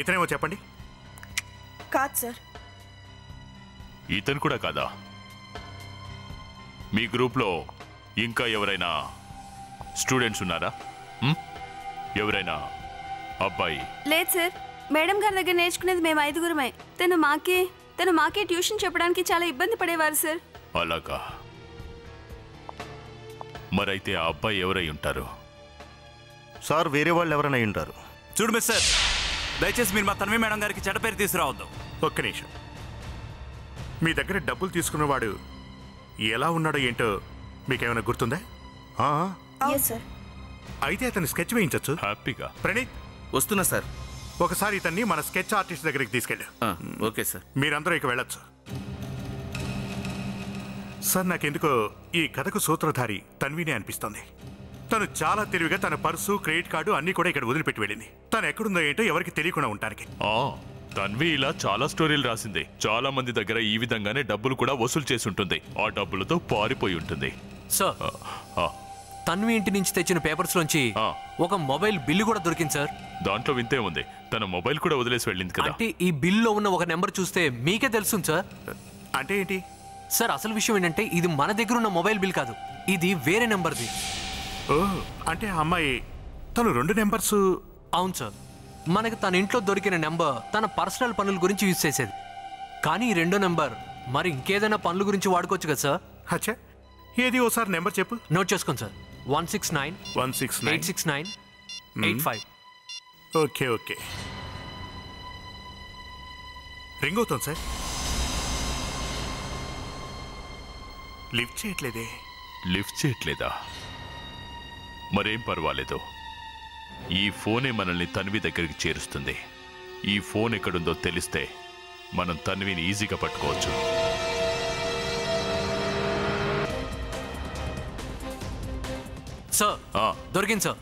J: ఇతనేమో చెప్పండి.
I: కాదు సార్.
G: ఇతను కూడా కాదా? మీ గ్రూప్లో ఇంకా ఎవరైనా స్టూడెంట్స్ ఉన్నారా? ఎవరైనా అబ్బాయి?
A: లేదు సార్, మేడం గారి దగ్గర నేర్చుకునేది మేము 5గురమే. తను మాకే ట్యూషన్ చెప్పడానికి చాలా ఇబ్బంది పడేవారు సార్.
G: అలాగా? మరైతే ఆ అబ్బాయి ఎవరై ఉంటారు?
O: సార్, వేరే వాళ్ళు ఎవరైనా ఉంటారు.
L: చూడు మిస్టర్, దయచేసి మీరు మా తన్వి మేడం గారికి చెడ్డ పేరు తీసుకురావద్దు.
J: ఒక్క నిమిషం, మీ దగ్గర డబ్బులు తీసుకున్నవాడు ఎలా ఉన్నాడో ఏంటో మీకేమైనా గుర్తుందా?
I: అవును సార్.
J: అయితే అతను స్కెచ్ వేయించచ్చు.
G: హ్యాపీగా.
J: ప్రణీత్
L: వస్తున్నా సార్.
J: ఒకసారి ఇతన్ని మన స్కెచ్ ఆర్టిస్ట్ దగ్గరికి తీసుకెళ్ళు.
L: Okay sir.
J: మీరందరూ ఇక వెళ్ళొచ్చు. సార్, నాకెందుకో ఈ కథకు సూత్రధారి తన్వినే అనిపిస్తుంది. తను చాలా తెలివిగా తన పర్సు, క్రెడిట్ కార్డు అన్నీ కూడా ఇక్కడ వదిలిపెట్టి వెళ్ళింది. తను ఎక్కడుందో ఏంటో ఎవరికి తెలియకుండా ఉండడానికి.
G: తన్వి ఇలా చాలా స్టోరీలు రాసింది. చాలా మంది దగ్గర ఈ విధంగానే డబ్బులు కూడా వసూలు చేసి ఉంటుంది. ఆ డబ్బులతో పారిపోయి ఉంటుంది.
K: సార్, తన్వి ఇంటి నుంచి తెచ్చిన పేపర్స్ లోంచి ఒక మొబైల్ బిల్లు కూడా దొరికింది సార్.
G: దాంట్లో వింతే ఉంది. తన మొబైల్ కూడా వదిలేసి వెళ్ళింది కదా.
K: అంటే ఈ బిల్లో ఉన్న ఒక నెంబర్ చూస్తే మీకే తెలుసు సార్.
J: అంటే ఏంటి
K: సార్? అసలు విషయం ఏంటంటే ఇది మన దగ్గర ఉన్న మొబైల్ బిల్ కాదు, ఇది వేరే నెంబర్ది.
J: అంటే అమ్మాయి తను 2 నెంబర్స్.
K: అవును సార్. మనకి తన ఇంట్లో దొరికిన నెంబర్ తన పర్సనల్ పనుల గురించి యూజ్ చేసేది. కానీ ఈ 2 నెంబర్ మరి ఇంకేదైనా పనుల గురించి వాడుకోవచ్చు కదా సార్.
J: అచ్చా, ఏది ఓసారి నెంబర్ చెప్పు.
K: నోట్ చేసుకోండి సార్. 169 869 85.
J: ఓకే ఓకే, రింగ్ అవుతుంది సార్. లిఫ్ట్ చేయట్లేదే.
G: లిఫ్ట్ చేయట్లేదా? మరేం పర్వాలేదు. ఈ ఫోనే మనల్ని తన్వి దగ్గరికి చేరుస్తుంది. ఈ ఫోన్ ఎక్కడుందో తెలిస్తే మనం తన్విని ఈజీగా పట్టుకోవచ్చు.
K: సార్, దొరికింది సార్.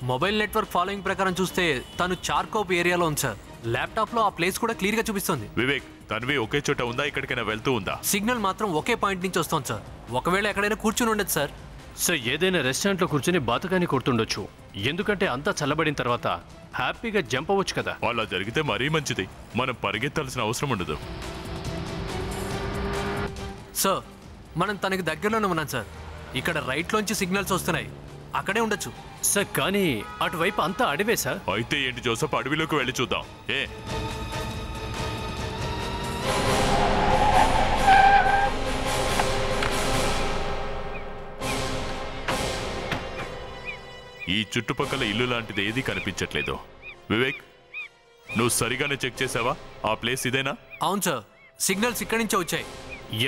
K: మొబైల్ నెట్వర్క్ ఫాలోయింగ్ ప్రకారం చూస్తే తను చార్కోప్ ఏరియాలో ఉంది సార్. ల్యాప్టాప్ లో ఆ ప్లేస్ కూడా క్లియర్ గా చూపిస్తుంది.
G: వివేక్, తన్వి ఒకే చోట ఉందా, ఎక్కడికైనా వెళ్తూ ఉందా?
K: సిగ్నల్ మాత్రం ఒకే పాయింట్ నుంచి వస్తుంది సార్. ఒకవేళ ఎక్కడైనా కూర్చుని ఉండదు సార్.
F: సార్, ఏదైనా రెస్టారెంట్లో కూర్చొని బాతకాన్ని కొడుతుండొచ్చు. ఎందుకంటే అంతా చల్లబడిన తర్వాత హ్యాపీగా జంప్ అవ్వచ్చు కదా.
G: అలా జరిగితే మరీ మంచిది. మనం పరిగెత్తాల్సిన అవసరం ఉండదు.
K: సార్, మనం తనకి దగ్గరలోనే ఉన్నాం సార్. ఇక్కడ రైట్ లోంచి సిగ్నల్స్ వస్తున్నాయి, అక్కడే ఉండొచ్చు
F: సార్. కానీ అటువైపు అంతా అడవే సార్.
G: అయితే ఏంటి జోసఫ్, అడవిలోకి వెళ్ళి చూద్దాం. ఈ చుట్టుపక్కల ఇల్లు లాంటిది ఏదీ కనిపించట్లేదు. వివేక్, నువ్వు సరిగానే చెక్ చేసావా? ఆ ప్లేస్ ఇదేనా?
K: అవును సార్, సిగ్నల్స్ ఇక్కడి నుంచే వచ్చాయి.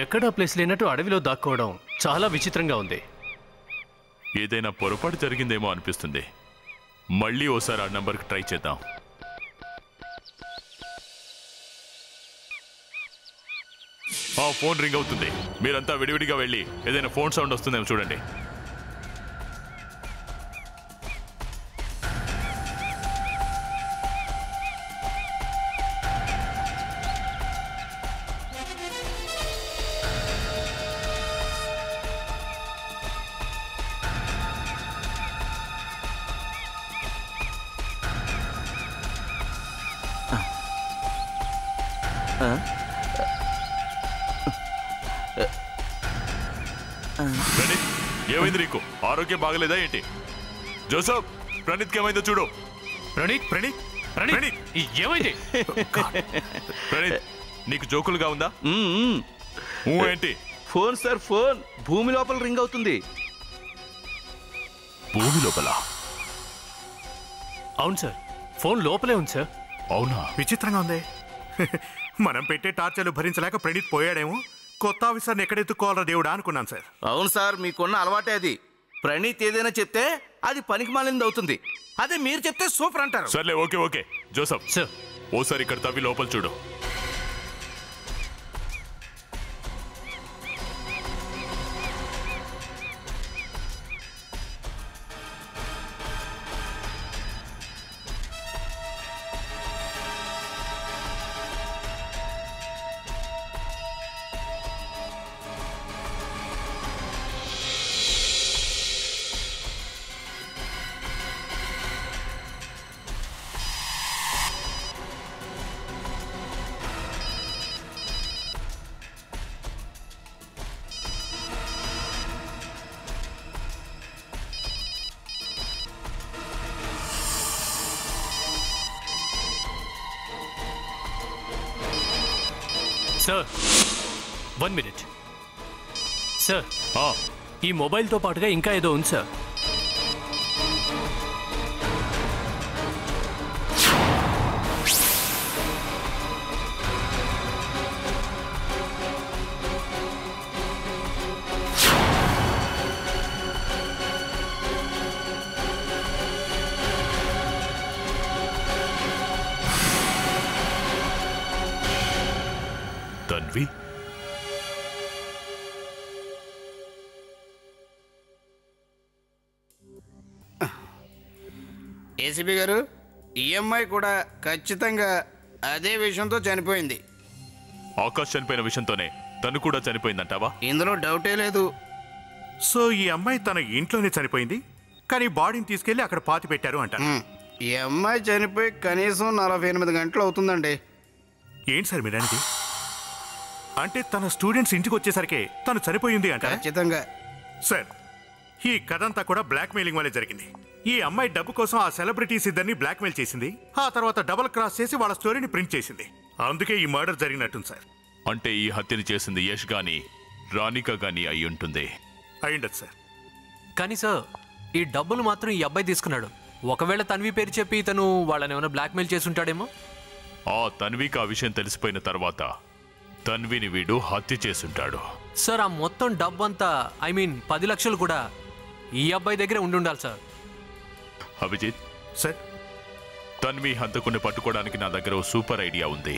F: ఎక్కడా ప్లేస్ లేనట్టు అడవిలో దాక్కోవడం చాలా విచిత్రంగా ఉంది.
G: ఏదైనా పొరపాటు జరిగిందేమో అనిపిస్తుంది. మళ్ళీ ఓసారి ఆ నంబర్కి ట్రై చేద్దాం. ఆ ఫోన్ రింగ్ అవుతుంది. మీరంతా విడివిడిగా వెళ్ళి ఏదైనా ఫోన్ సౌండ్ వస్తుందేమో చూడండి. ప్రణీత్, ఏమైంది నీకు? ఆరోగ్యం బాగలేదా ఏంటి? జోసఫ్, ప్రణీత్కి ఏమైందో చూడు.
F: ప్రణీత్,
J: ప్రణీత్,
F: ప్రణీత్, ఏమైంది?
G: ప్రణీత్, నీకు జోకులుగా ఉందా? ఏంటి?
L: ఫోన్ సార్, ఫోన్ భూమి లోపల రింగ్ అవుతుంది.
G: భూమి లోపల?
F: అవును సార్, ఫోన్ లోపలే ఉంది సార్.
G: అవునా?
J: విచిత్రంగా ఉంది. మనం పెట్టే టార్చర్లు భరించలేక ప్రణీత్ పోయాడేమో. కొత్త ఆఫీసర్ని ఎక్కడెత్తుకోవాలరా దేవుడా అనుకున్నాను సార్.
L: అవును సార్, మీకున్న అలవాటే అది. ప్రణీత్ ఏదైనా చెప్తే అది పనికి మాలింది అవుతుంది. అదే మీరు చెప్తే సూపర్ అంటారు.
G: సర్లే, ఓకే ఓకే. జోసఫ్
F: సార్,
G: ఓసారి ఇక్కడ తవ్వి లోపల చూడు.
F: Sir, 1 minute. సార్, ఈ మొబైల్తో పాటుగా ఇంకా ఏదో ఉంది సార్.
J: తన్వి
P: ఏసీబీ గారు, ఈఎంఐ కూడా ఖచ్చితంగా అదే విషయంతో చనిపోయింది.
G: ఆకాష్ చనిపోయిన విషయంతోనే తను కూడా చనిపోయిందంటావా?
P: ఇందులో డౌటే లేదు.
J: సో ఈ అమ్మాయి తన ఇంట్లోనే చనిపోయింది, కానీ బాడీని తీసుకెళ్లి అక్కడ పాతి పెట్టారు అంట.
P: ఈ అమ్మాయి చనిపోయి కనీసం 48 గంటలు అవుతుందండి.
J: ఏంటి సార్ మీరానికి? అంటే తన స్టూడెంట్స్ ఇంటికి వచ్చేసరికి తను చనిపోయింది అంట.
P: ఖచ్చితంగా
J: సార్, ఈ కథ అంతా కూడా బ్లాక్ మెయిలింగ్ వల్లే జరిగింది. ఈ అమ్మాయి డబ్బు కోసం ఆ సెలబ్రిటీస్ ఇద్దరిని బ్లాక్మెయిల్ చేసింది. ఆ తర్వాత డబుల్ క్రాస్ చేసి వాళ్ళ స్టోరీని ప్రింట్ చేసింది. అందుకే ఈ మర్డర్ జరిగినట్టుంది సార్.
G: అంటే ఈ హత్యను చేసింది యష్ గాని రానిక గాని అయి ఉంటుంది.
J: అయ్యుండదు సార్.
K: కానీ సార్, ఈ డబ్బులు మాత్రం ఈ అబ్బాయి తీసుకున్నాడు. ఒకవేళ తన్వి పేరు చెప్పి ఇతను వాళ్ళని ఏమైనా బ్లాక్మెయిల్ చేసి ఉంటాడేమో.
G: ఆ తన్వికి ఆ విషయం తెలిసిపోయిన తర్వాత తన్విని వీడు హత్య చేసుంటాడు.
K: సార్, ఆ మొత్తం డబ్బు అంతా, ఐ మీన్ 10 లక్షలు కూడా ఈ అబ్బాయి దగ్గరే ఉండాలి సార్.
G: అభిజిత్
J: సార్,
G: తన్వి హంతకుని పట్టుకోవడానికి నా దగ్గర ఓ సూపర్ ఐడియా ఉంది.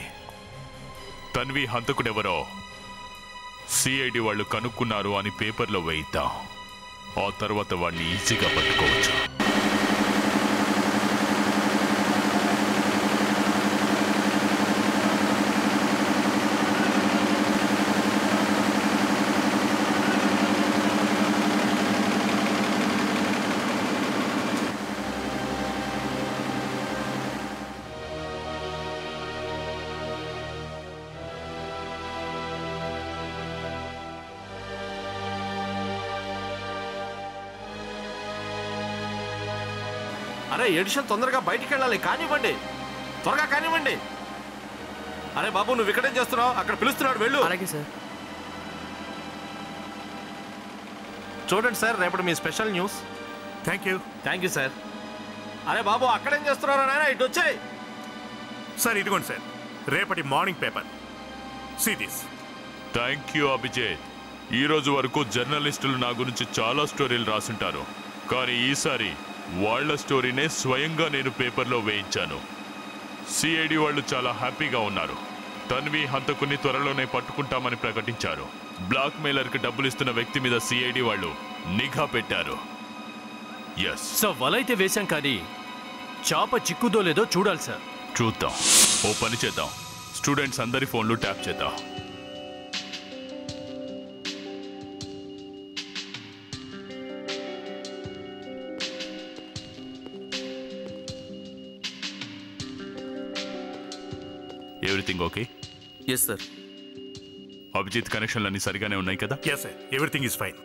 G: తన్వి హంతకుడెవరో సిఐడి వాళ్ళు కనుక్కున్నారు అని పేపర్లో వేయిద్దాం. ఆ తర్వాత వాడిని ఈజీగా పట్టుకోవచ్చు.
N: అరే ఎడిషన్ తొందరగా బయటికి వెళ్ళాలి, కానివ్వండి, త్వరగా కానివ్వండి. అరే బాబు, నువ్వు ఇక్కడేం చేస్తున్నావు? అక్కడ పిలుస్తున్నాడు, వెళ్ళు.
B: అలాగే సార్.
N: చూడండి సార్, రేపటి మీ special news.
J: Thank you
N: sir. అరే బాబు, అక్కడేం చేస్తున్నారో నాయన, ఇటు వచ్చాయి.
J: సార్ ఇదిగోండి సార్, రేపటి morning paper. See this.
G: Thank you Abhijit. ఈ రోజు వరకు జర్నలిస్టులు నా గురించి చాలా స్టోరీలు రాసుంటారు, కానీ ఈసారి వాళ్ళ స్టోరీనే స్వయంగా నేను పేపర్లో వేయించాను. సిఐడి వాళ్ళు చాలా హ్యాపీగా ఉన్నారు. తన్వి హంతకుని త్వరలోనే పట్టుకుంటామని ప్రకటించారు. బ్లాక్ మెయిలర్కి డబ్బులు ఇస్తున్న వ్యక్తి మీద సిఐడి వాళ్ళు నిఘా పెట్టారు. ఎస్
F: సార్, వలైతే వేశాం, కానీ చాప చిక్కుదో లేదో చూడాలి సార్.
G: చూద్దాం. ఓ పని చేద్దాం, స్టూడెంట్స్ అందరి ఫోన్లు ట్యాప్ చేద్దాం. Everything okay?
L: Yes sir.
G: Abhijeet కనెక్షన్లన్నీ సరిగానే ఉన్నాయి కదా?
J: Yes sir, everything is fine.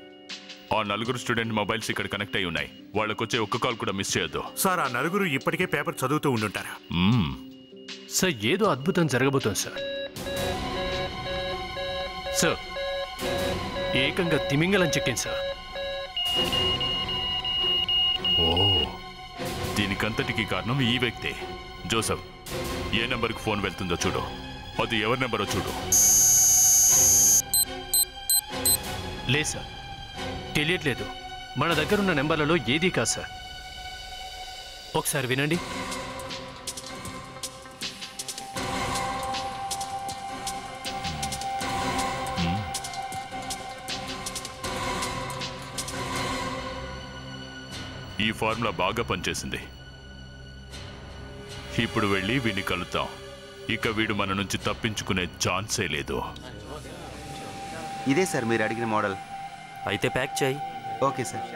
G: ఆ 4 స్టూడెంట్ మొబైల్స్ ఇక్కడ కనెక్ట్ అయి ఉన్నాయి. వాళ్ళకొచ్చే ఒక్క కాల్ కూడా మిస్ చేయొద్దు.
J: సార్, ఆ 4 ఇప్పటికే పేపర్ చదువుతూ ఉండుంటారా?
F: సార్, ఏదో అద్భుతం జరగబోతోంది సార్. సార్, ఏకంగా తిమింగలం చెక్కింది సార్.
G: ఓ, దీనికంతటికి కారణం ఈ వ్యక్తే. జోసెఫ్, ఏ నెంబర్కి ఫోన్ వెళ్తుందో చూడు. అది ఎవరి నెంబరో చూడు.
F: లేదు సార్, తెలియట్లేదు. మన దగ్గరున్న నెంబర్లలో ఏదీ కాదు సార్. ఒకసారి వినండి.
G: ఈ ఫార్ములా బాగా పనిచేసింది. ఇప్పుడు వెళ్ళి వీడిని కలుద్దాం. ఇక వీడు మన నుంచి తప్పించుకునే ఛాన్సే లేదు.
H: ఇదే సార్ మీరు అడిగిన మోడల్.
Q: అయితే ప్యాక్ చేయి.
H: Okay sir.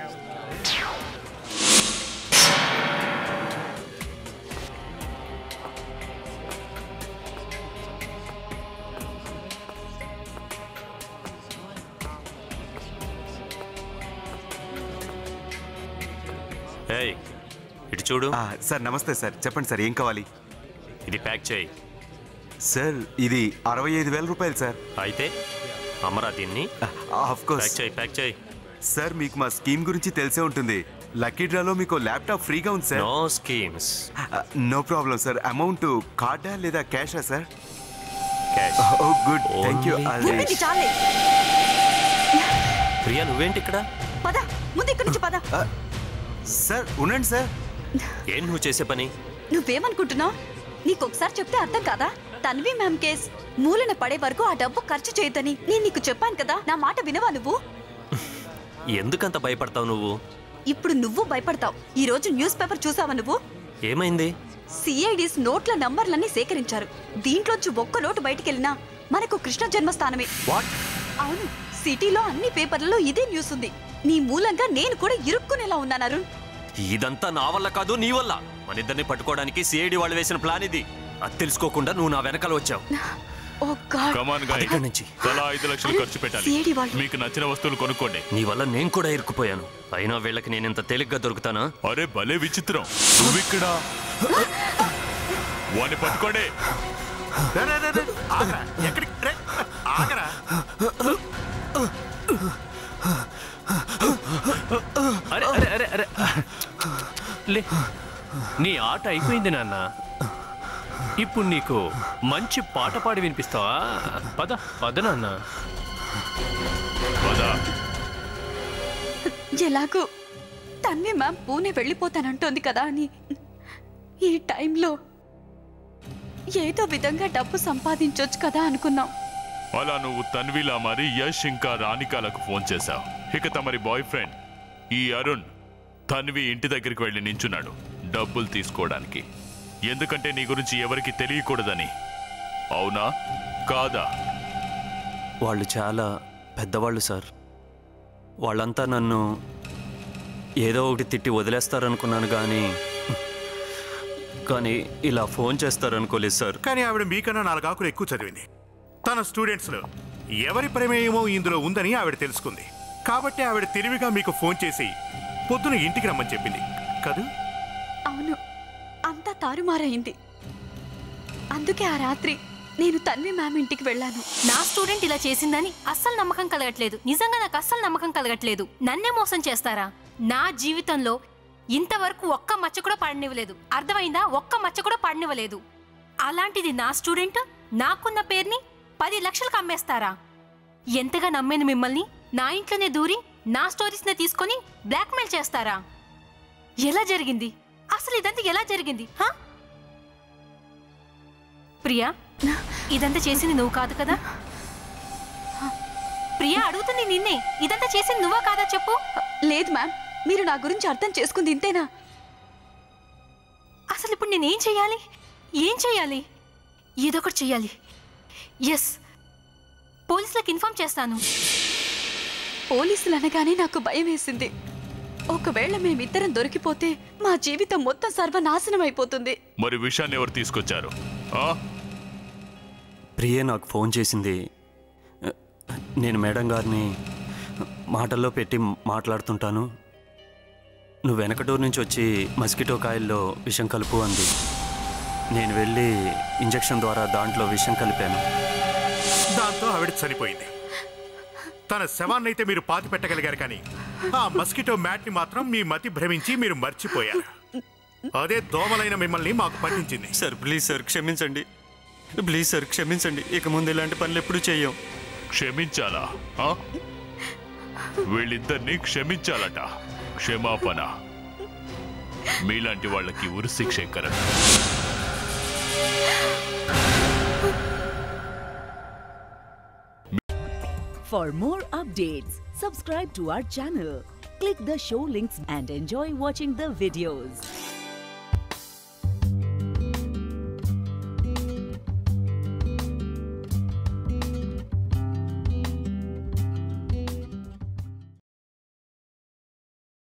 Q: ఏయ్, ఇటు చూడు.
H: సార్ నమస్తే సార్, చెప్పండి సార్, ఏం కావాలి?
Q: ఇది ప్యాక్ చేయి.
H: సార్ ఇది 65,000 రూపాయలు సార్.
Q: అయితే అమరా దీన్ని.
H: Of course.
Q: ప్యాక్ చేయి, ప్యాక్ చేయి.
H: సార్, మీకు మా స్కీమ్ గురించి తెలిసే ఉంటుంది. లక్కీ డ్రాలో మీకు ల్యాప్టాప్ ఫ్రీగా ఉంది sir.
Q: No schemes.
H: No problem sir. Amount కార్డా లేదా క్యాషా sir?
Q: Cash.
H: Oh good, thank you.
Q: Priya, నువ్వేంటి ఇక్కడ?
C: పద, ముందు ఇక్కడి నుంచి పద.
H: సార్ ఉండండి సార్.
Q: ఏం నువ్వు చేసే పని?
C: నువ్వేమనుకుంటున్నావు? నీకొకసారి చెప్తే అర్థం కాదా? తన్వి మ్యామ్ కేస్ మూలన పడే వరకు ఆ డబ్బు ఖర్చు చేయొద్దని నేను నీకు చెప్పాను కదా. నా మాట వినవా నువ్వు?
Q: ఎందుకంత భయపడతావు నువ్వు?
C: ఇప్పుడు నువ్వు భయపడతావు. ఈ రోజు న్యూస్ పేపర్ చూసావా నువ్వు?
Q: ఏమైంది?
C: సిఐడిస్ నోట్ల నంబర్లన్నీ సేకరించారు. దీంట్లోంచి ఒక్క నోటు బయటికెళ్ళినా మనకు కృష్ణ జన్మస్థానమే. అవును, సిటీలో అన్ని పేపర్లలో ఇదే న్యూస్ ఉంది. నీ మూలంగా నేను కూడా ఇరుక్కునేలా ఉన్నాను అరుణ్.
Q: ఇదంతా నా వల్ల కాదు, నీ వల్ల. మన ఇద్దరిని పట్టుకోవడానికి సిఐడి వాళ్ళు వేసిన ప్లాన్ ఇది. అది తెలుసుకోకుండా నువ్వు నా వెనకాల వచ్చావు.
G: తలా 5 లక్షలు ఖర్చు పెట్టాలి. మీకు నచ్చిన వస్తువులు కొనుక్కోండి.
Q: నీ వల్ల నేను కూడా ఇరుక్కుపోయాను. అయినా వీళ్ళకి నేను ఇంత తేలిగ్గా దొరుకుతానా?
G: అరే భలే విచిత్రం. నువ్విక్కడ వాడిని పట్టుకోండి.
F: అరే అరే అరే అరే లే, నీ ఆట అయిపోయింది నాన్న. ఇప్పుడు నీకు మంచి పాట పాడి వినిపిస్తావా? పద పద నాన్న.
C: ఎలాగో తన్వి మ్యామ్ పూణే వెళ్ళిపోతానంటోంది కదా అని ఈ టైంలో ఏదో విధంగా డబ్బు సంపాదించొచ్చు కదా అనుకున్నాం.
G: అలా నువ్వు తన్విలా మరి యష్ ఇంకా రాణికాలకు ఫోన్ చేశావు. ఇక తమరి బాయ్ ఫ్రెండ్ ఈ అరుణ్ తన్వి ఇంటి దగ్గరికి వెళ్ళి నించున్నాడు డబ్బులు తీసుకోవడానికి. ఎందుకంటే నీ గురించి ఎవరికి తెలియకూడదని. అవునా కాదా?
Q: వాళ్ళు చాలా పెద్దవాళ్ళు సార్. వాళ్ళంతా నన్ను ఏదో ఒకటి తిట్టి వదిలేస్తారనుకున్నాను, కానీ ఇలా ఫోన్ చేస్తారనుకోలేదు సార్.
J: కానీ ఆవిడ మీకన్నా 4 ఆకులు ఎక్కువ చదివింది. తన స్టూడెంట్స్లో ఎవరి ప్రమేయమో ఇందులో ఉందని ఆవిడ తెలుసుకుంది. కాబట్టి ఆవిడ తెలివిగా మీకు ఫోన్ చేసి పొద్దున ఇంటికి రమ్మని చెప్పింది కదూ?
C: అవును, అంతా తారుమారైంది. అందుకే ఆ రాత్రి నేను తన్వి మ్యామ్ ఇంటికి వెళ్ళాను.
E: నా స్టూడెంట్ ఇలా చేసిందని అస్సలు నమ్మకం కలగట్లేదు. నిజంగా నాకు అస్సలు నమ్మకం కలగట్లేదు. నన్నే మోసం చేస్తారా? నా జీవితంలో ఇంతవరకు ఒక్క మచ్చ కూడా పడనివ్వలేదు. అర్థమైందా? ఒక్క మచ్చ కూడా పడనివ్వలేదు. అలాంటిది నా స్టూడెంట్ నాకున్న పేరుని 10 లక్షలకు అమ్మేస్తారా? ఎంతగా నమ్మాను మిమ్మల్ని. నా ఇంట్లోనే దూరి నా స్టోరీస్ని తీసుకొని బ్లాక్మెయిల్ చేస్తారా? ఎలా జరిగింది అసలు? ఇదంతా ఎలా జరిగింది? ప్రియా, ఇదంతా చేసింది నువ్వు కాదు కదా? ప్రియా అడుగుతుంది నిన్నే. ఇదంతా చేసింది నువ్వా కాదా చెప్పు.
C: లేదు మ్యామ్, మీరు నా గురించి అర్థం చేసుకుంది ఇంతేనా?
E: అసలు ఇప్పుడు నేనేం చెయ్యాలి? ఏం చెయ్యాలి? ఏదో ఒకటి చెయ్యాలి. ఎస్, పోలీసులకు ఇన్ఫార్మ్ చేస్తాను.
C: పోలీసులు అనగానే నాకు భయం వేసింది. ఒకవేళ మేమిద్దరం దొరికిపోతే మా జీవితం మొత్తం సర్వనాశనం అయిపోతుంది.
G: మరి విషయాన్ని ఎవరు తీసుకొచ్చారు?
Q: ప్రియే నాకు ఫోన్ చేసింది. నేను మేడం గారిని మాటల్లో పెట్టి మాట్లాడుతుంటాను. నువ్వు వెనకటూరు నుంచి వచ్చి మస్కిటో కాయల్లో విషం కలుపు అంది. నేను వెళ్ళి ఇంజెక్షన్ ద్వారా దాంట్లో విషం కలిపాను.
J: దాంతో ఆవిడ చనిపోయింది. తన శవాన్నైతే మీరు పాతి పెట్టగలిగారు, కానీ ఆ మస్కిటో మ్యాట్ని మాత్రం మీ మతి భ్రమించి మీరు మర్చిపోయారు. అదే దోమలైన మిమ్మల్ని మాకు పట్టించింది.
Q: సార్ ప్లీజ్ సార్ క్షమించండి. ప్లీజ్ సార్ క్షమించండి. ఇక ముందు ఇలాంటి పనులు ఎప్పుడు చెయ్యం.
G: క్షమించాలా? వీళ్ళిద్దరిని క్షమించాలట. క్షమాపణ మీలాంటి వాళ్ళకి ఉరిశిక్ష correct.
R: For more updates, subscribe to our channel, click the show links and enjoy watching the videos.